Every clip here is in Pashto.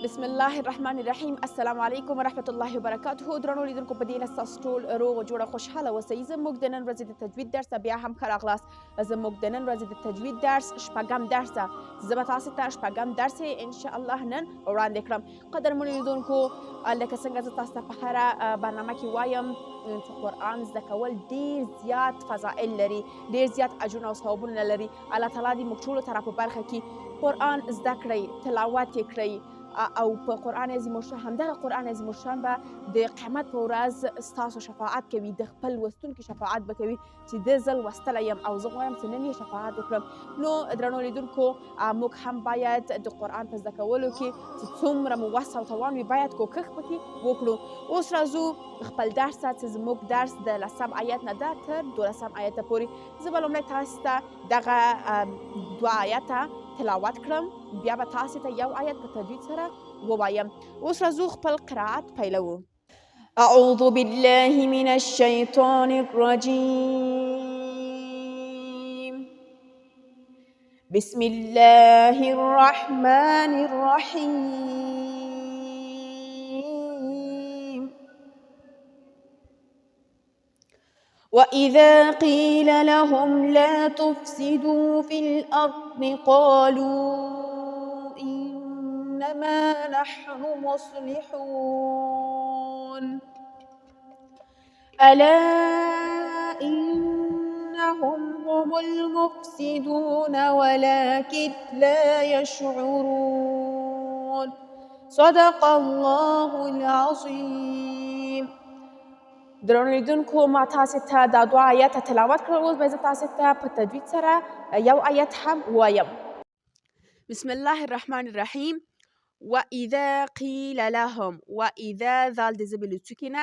بسم الله الرحمن الرحیم. السلام علیکم ورحمت الله وبرکاته. درنو لیدونکو په دې هیله ستاسو ټول روغ جوړ خوشحاله اوسئ. زموږ د نن ورځې د تجوید درس ته بیا هم ښه راغلاست. زموږ د نن ورځې د تجوید درس شپږم درس ده. زه به تاسو ته شپږم درس انشاءالله نن وړاندې کړم. قدرمنو لیدونکو، لکه څنګه زه تاسو ته په هره برنامه کې وایم چې قرآن زده کول ډېر زیات فضایل لري، ډېر زیات اجرونه او ثوابونه لري. الله تعالی دې موږ ټولو ته را په برخه کړي قرآن زده کړئ، تلاوت یې کړئ او په قرآن عظیم الشان، همدغه قرآن عظیم الشان به د قیامت په ورځ ستاسو شفاعت کوي، د خپل لوستونکي شفاعت به کوي چې ده زه لوستلی یم او زه غواړم چې نن یې شفاعت وکړم. نو درنو لیدونکو، موږ هم باید د قرآن په زده کولو کې چې څومره مو وس او توان وي باید کوښښ پکې وکړو. اوس راځو خپل درس ته چې زموږ درس د 10 آیت نه ده تر 12 آیته پورې. زه به لومړی تاسو ته دغه 2 آیته تلاوت کړم، بیا به تاسو ته یو آیت په تجوید سره ووایم. اوس راځو خپل قرائت پیلوو. اعوذ بالله من الشیطان الرجیم. بسم الله الرحمن الرحیم. وإذا قيل لهم لا تفسدوا في الأرض قالوا إنما نحن مصلحون ألا إنهم هم المفسدون ولكن لا يشعرون. صدق الله العظيم. درنو لیدونکو، ما تاسو ته دا 2 آیته تلاوت کړل. اوس به زه تاسو ته په تجوید سره یو آیت هم وایم. بسم الله الرحمن الرحیم. وإذا قیل لهم، وإذا ذال د ژبې له څوکې نه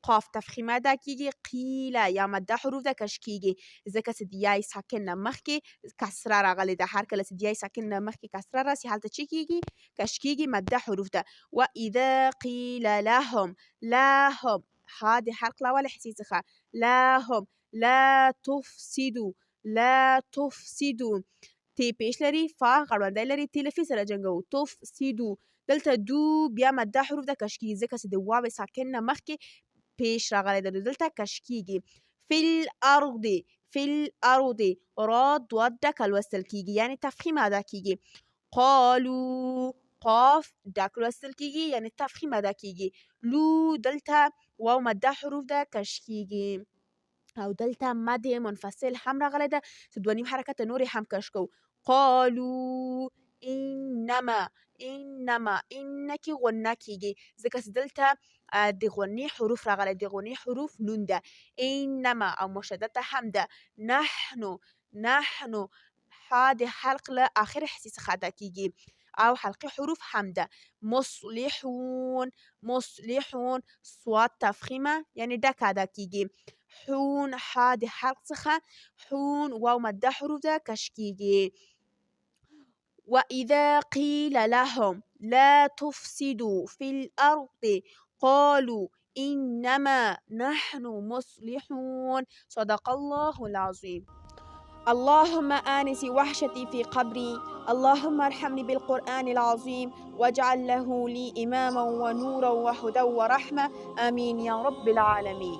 قاف تفخیمه ادا کیږي، قیل یا مده حروف ده کش کیږي ځکه چې د یای ساکن نه مخکې کسره راغلی ده. هر کله چې د یای ساکن نه مخکې کسره راسي هلته څه کیږي؟ کش کیږي، مده حروف ده. وإذا قیل لهم، لهم ها د حلق له اول حصې څخه، لهم لا تفسدو، لا تفسدو تی پیش لري، فا غړوندی لري، تی له فی سره جنګوو، تفسدو. دلته دو بیا مده حروف ده کش کیږي ځکه چې د واو ساکن نه مخکې پیش راغلی ده، نو دلته کش کیږي. فی الارض، فی الارض را دوه ډکه لوستل کیږي یعنې تفخیم ادا کیږي. قالو قاف ډک لوستل کیږي یعنې تفخیم ادا کیږي. لو دلته واو مده حروف ده کش کیږي او دلته مد منفصل هم راغلی ده چې دوه نیم حرکت نور هم کش کوو. قالو انما، انما ان کې غنه کیږي ځکه چې دلته د غنې حروف راغلی، د غنې حروف نون ده. انما او مشدده هم ده. نحنو، نحنو ها د حلق له آخر حصې څخه ادا کیږي او حلقي حروف هم ده. مصلحون، مصلحون صوت تفخیمه یعنی ډک ادا کیږي. حون ها د حلق څخه، حون واو مده حروف ده کش کیږي. وإذا قيل لهم لا تفسدوا في الأرض قالوا إنما نحن مصلحون. صدق الله العظيم. اللهم آنس وحشتي في قبري، اللهم ارحمني بالقرآن العظيم واجعل له لي إماما ونورا وهدى ورحمة، آمين يا رب العالمين.